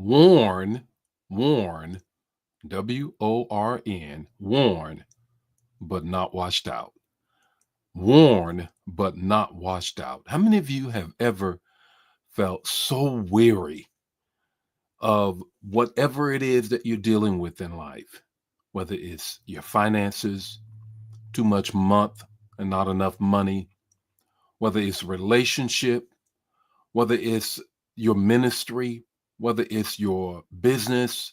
Warn, warn, warn, but not washed out. Worn, but not washed out. How many of you have ever felt so weary of whatever it is that you're dealing with in life? Whether it's your finances, too much month and not enough money, whether it's relationship, whether it's your ministry, whether it's your business,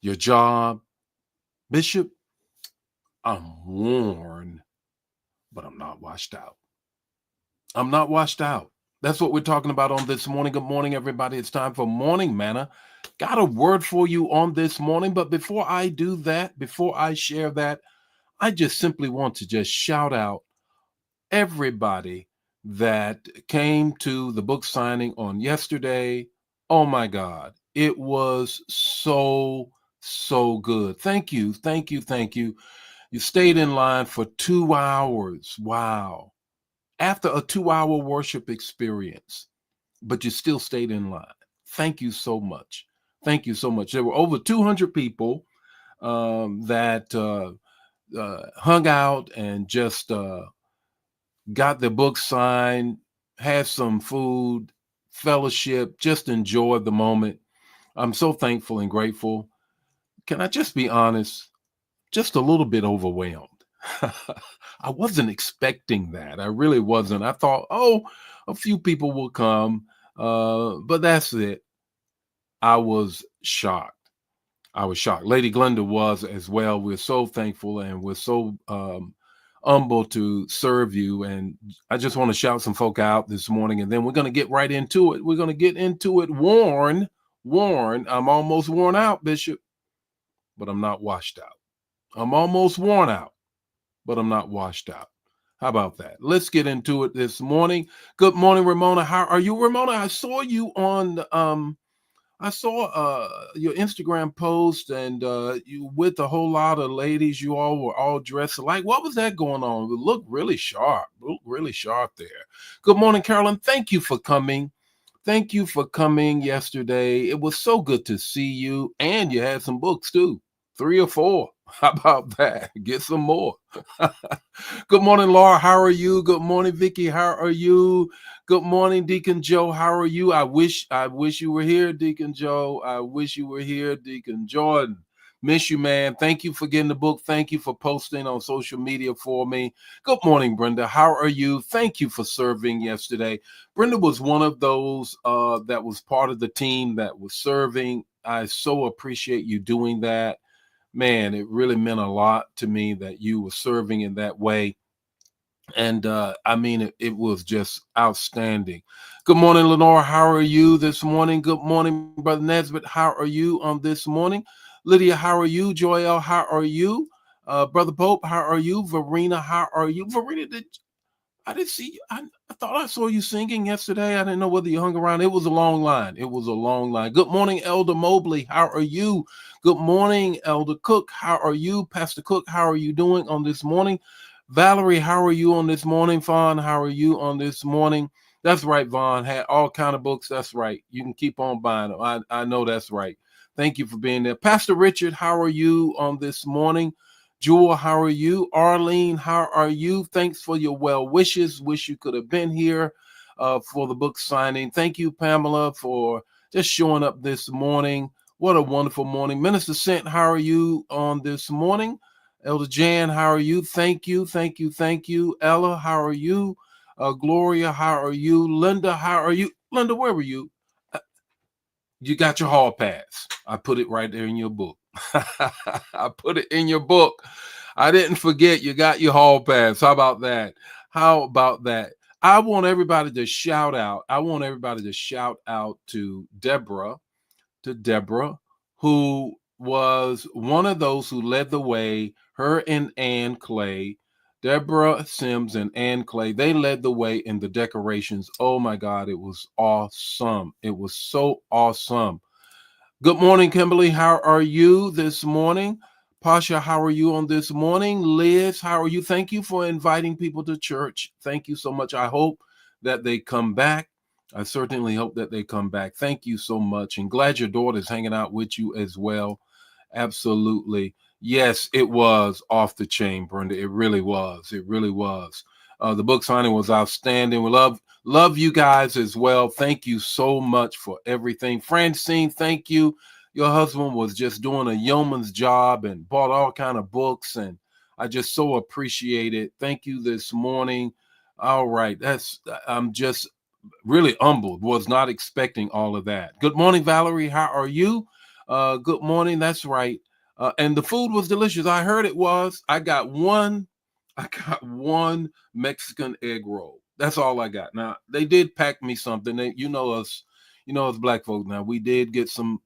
your job. Bishop, I'm worn, but I'm not washed out. I'm not washed out. That's what we're talking about on this morning. Good morning, everybody. It's time for Morning Manna. Got a word for you on this morning. But before I do that, before I share that, I just simply want to just shout out everybody that came to the book signing on yesterday. Oh my God. It was so good. Thank you. Thank you. Thank you. You stayed in line for 2 hours. Wow. After a 2 hour worship experience, but you still stayed in line. Thank you so much. Thank you so much. There were over 200 people that hung out and just got their books signed, had some food, fellowship, just enjoyed the moment. I'm so thankful and grateful. Can I just be honest? Just a little bit overwhelmed. I wasn't expecting that. I really wasn't. I thought, oh, a few people will come, but that's it. I was shocked. I was shocked. Lady Glenda was as well. We're so thankful and we're so humble to serve you. And I just want to shout some folk out this morning, and then we're going to get right into it. We're going to get into it. Warn. I'm almost worn out, Bishop, but I'm not washed out. I'm almost worn out, but I'm not washed out. How about that? Let's get into it this morning. Good morning, Ramona. How are you, Ramona? I saw you on I saw your Instagram post, and you with a whole lot of ladies. You all were all dressed alike. What was that going on? You look really sharp. Look really sharp there. Good morning, Carolyn. Thank you for coming. Thank you for coming yesterday. It was so good to see you, and you had some books too, 3 or 4. How about that? Get some more. Good morning, Laura. How are you? Good morning, Vicky. How are you? Good morning, Deacon Joe. How are you? I wish you were here, Deacon Joe. I wish you were here, Deacon Jordan. Miss you, man. Thank you for getting the book. Thank you for posting on social media for me. Good morning, Brenda. How are you? Thank you for serving yesterday. Brenda was one of those that was part of the team that was serving. I so appreciate you doing that. Man, it really meant a lot to me that you were serving in that way. And I mean, it was just outstanding. Good morning, Lenore. How are you this morning? Good morning, Brother Nesbitt. How are you on this morning? Lydia, how are you? Joel, how are you? Brother Pope, how are you? Verena, how are you? Verena, I didn't see you. I thought I saw you singing yesterday. I didn't know whether you hung around. It was a long line. It was a long line. Good morning, Elder Mobley. How are you? Good morning, Elder Cook. How are you? Pastor Cook, how are you doing on this morning? Valerie, how are you on this morning? Vaughn, how are you on this morning? That's right, Vaughn. Had all kind of books. That's right. You can keep on buying them. I know that's right. Thank you for being there. Pastor Richard, how are you on this morning? Jewel, how are you? Arlene, how are you? Thanks for your well wishes. Wish you could have been here for the book signing. Thank you, Pamela, for just showing up this morning. What a wonderful morning. Minister Sent, how are you on this morning? Elder Jan, how are you? Thank you, thank you, thank you. Ella, how are you? Gloria, how are you? Linda, how are you? Linda, where were you? You got your hall pass. I put it right there in your book. I put it in your book. I didn't forget you got your hall pass. How about that? How about that? I want everybody to shout out. I want everybody to shout out to Deborah, who was one of those who led the way, her and Ann Clay, Deborah Sims and Ann Clay, they led the way in the decorations. Oh my God, it was awesome. It was so awesome. Good morning, Kimberly. How are you this morning? Pasha, how are you on this morning? Liz, how are you? Thank you for inviting people to church. Thank you so much. I hope that they come back. I certainly hope that they come back. Thank you so much. And glad your daughter's hanging out with you as well. Absolutely. Yes, it was off the chain, Brenda. It really was. It really was. The book signing was outstanding. We love you guys as well. Thank you so much for everything. Francine, thank you. Your husband was just doing a yeoman's job and bought all kind of books, and I just so appreciate it. Thank you this morning. All right, I'm just really humbled, was not expecting all of that. Good morning, Valerie. How are you? Good morning. That's right. And the food was delicious. I heard it was. I got one Mexican egg roll. That's all I got. Now they did pack me something. You know us black folks. Now we did get some.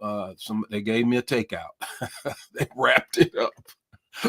They gave me a takeout. They wrapped it up.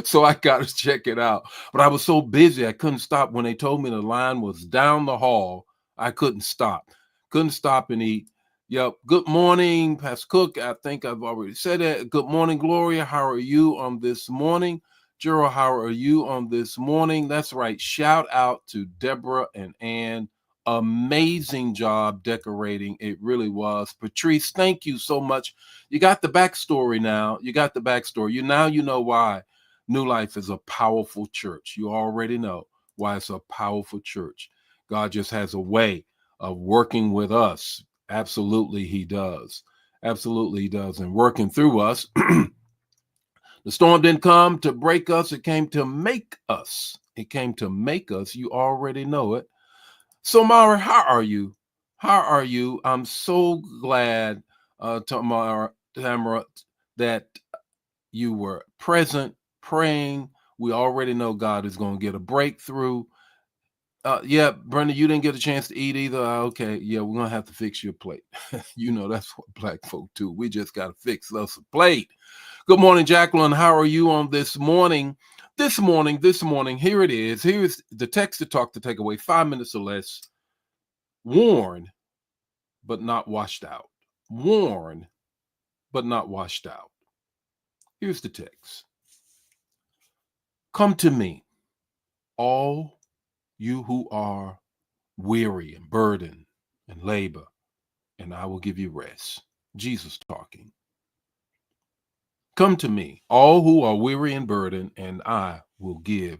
So I got to check it out. But I was so busy, I couldn't stop. When they told me the line was down the hall, I couldn't stop. Couldn't stop and eat. Yep. Good morning, Pastor Cook. I think I've already said that. Good morning, Gloria. How are you on this morning? Gerald, how are you on this morning? That's right. Shout out to Deborah and Ann. Amazing job decorating. It really was. Patrice, thank you so much. You got the backstory now. You got the backstory. You know why New Life is a powerful church. You already know why it's a powerful church. God just has a way of working with us. Absolutely, He does. Absolutely, He does. And working through us. The storm didn't come to break us, it came to make us. It came to make us. You already know it. So, Mara, how are you? How are you? I'm so glad, Tamara, that you were present, praying. We already know God is going to get a breakthrough. Yeah, Brenda, you didn't get a chance to eat either. Okay, yeah, we're gonna have to fix your plate. That's what black folk do. We just gotta fix us a plate. Good morning, Jacqueline. How are you on this morning? This morning. Here it is. Here's the text to talk to take away 5 minutes or less. Worn, but not washed out. Worn, but not washed out. Here's the text. Come to me, all you who are weary and burdened and labor, and I will give you rest. Jesus talking. Come to me, all who are weary and burdened, and I will give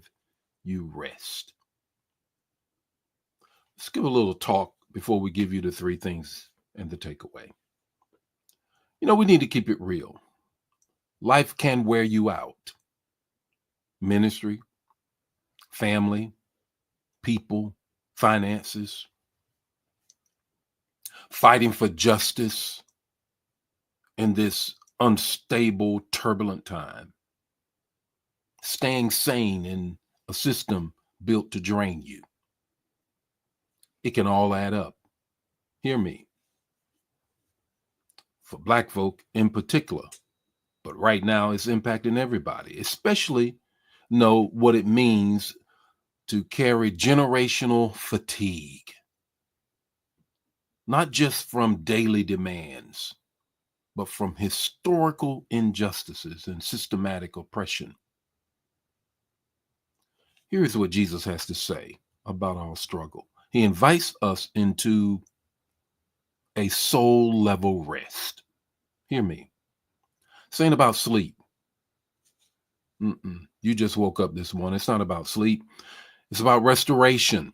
you rest. Let's give a little talk before we give you the three things and the takeaway. We need to keep it real. Life can wear you out. Ministry, family, people, finances, fighting for justice in this unstable, turbulent time, staying sane in a system built to drain you. It can all add up. Hear me. For black folk in particular, but right now it's impacting everybody, especially know what it means to carry generational fatigue, not just from daily demands, but from historical injustices and systematic oppression. Here's what Jesus has to say about our struggle. He invites us into a soul level rest. Hear me. This ain't about sleep. You just woke up this morning. It's not about sleep. It's about restoration.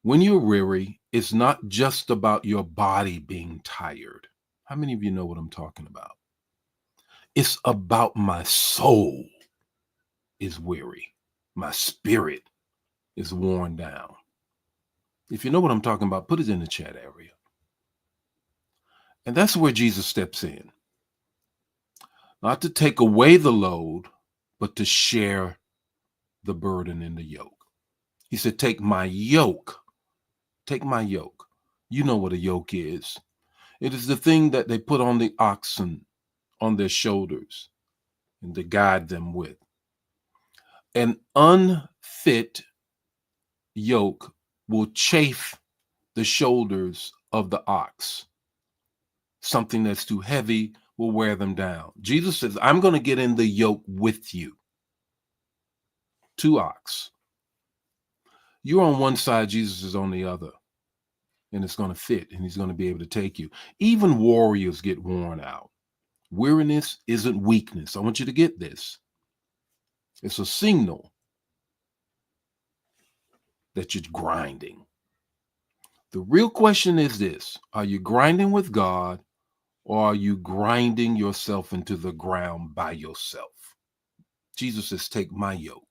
When you're weary, it's not just about your body being tired. How many of you know what I'm talking about? It's about my soul is weary. My spirit is worn down. If you know what I'm talking about, put it in the chat area. And that's where Jesus steps in. Not to take away the load, but to share the burden and the yoke. He said, take my yoke. Take my yoke. You know what a yoke is. It is the thing that they put on the oxen on their shoulders and to guide them with. An unfit yoke will chafe the shoulders of the ox. Something that's too heavy will wear them down. Jesus says, I'm going to get in the yoke with you. Two ox. You're on one side, Jesus is on the other. and it's going to fit, and he's going to be able to take you. Even warriors get worn out. Weariness isn't weakness. I want you to get this. It's a signal that you're grinding. The real question is this: are you grinding with God, or are you grinding yourself into the ground by yourself? Jesus says, take my yoke.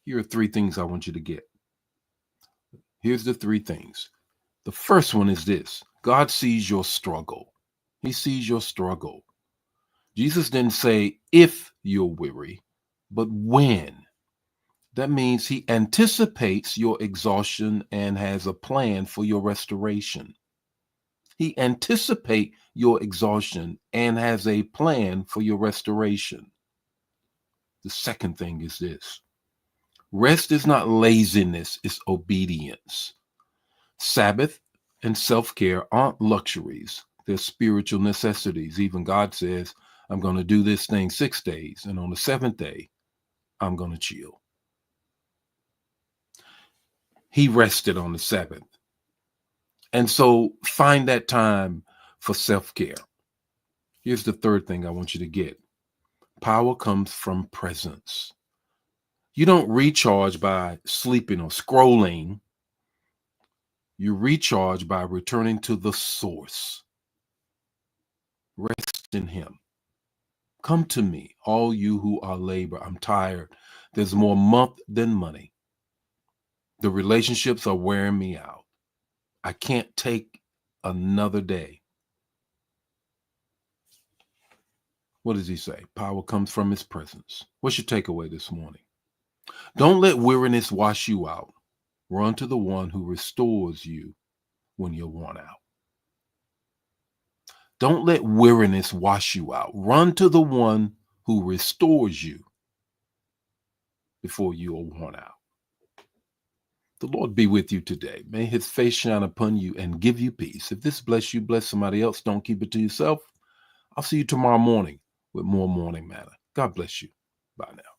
Here are three things I want you to get. Here's the three things. The first one is this: God sees your struggle. He sees your struggle. Jesus didn't say if you're weary, but when. That means he anticipates your exhaustion and has a plan for your restoration. He anticipates your exhaustion and has a plan for your restoration. The second thing is this: rest is not laziness, it's obedience. Sabbath and self-care aren't luxuries, they're spiritual necessities. Even God says, I'm going to do this thing 6 days, and on the seventh day, I'm going to chill. He rested on the Sabbath. And so find that time for self-care. Here's the third thing I want you to get. Power comes from presence. You don't recharge by sleeping or scrolling. You recharge by returning to the source. Rest in him. Come to me, all you who are labor. I'm tired. There's more month than money. The relationships are wearing me out. I can't take another day. What does he say? Power comes from his presence. What's your takeaway this morning? Don't let weariness wash you out. Run to the one who restores you when you're worn out. Don't let weariness wash you out. Run to the one who restores you before you are worn out. The Lord be with you today. May his face shine upon you and give you peace. If this bless you, bless somebody else. Don't keep it to yourself. I'll see you tomorrow morning with more Morning Manna. God bless you. Bye now.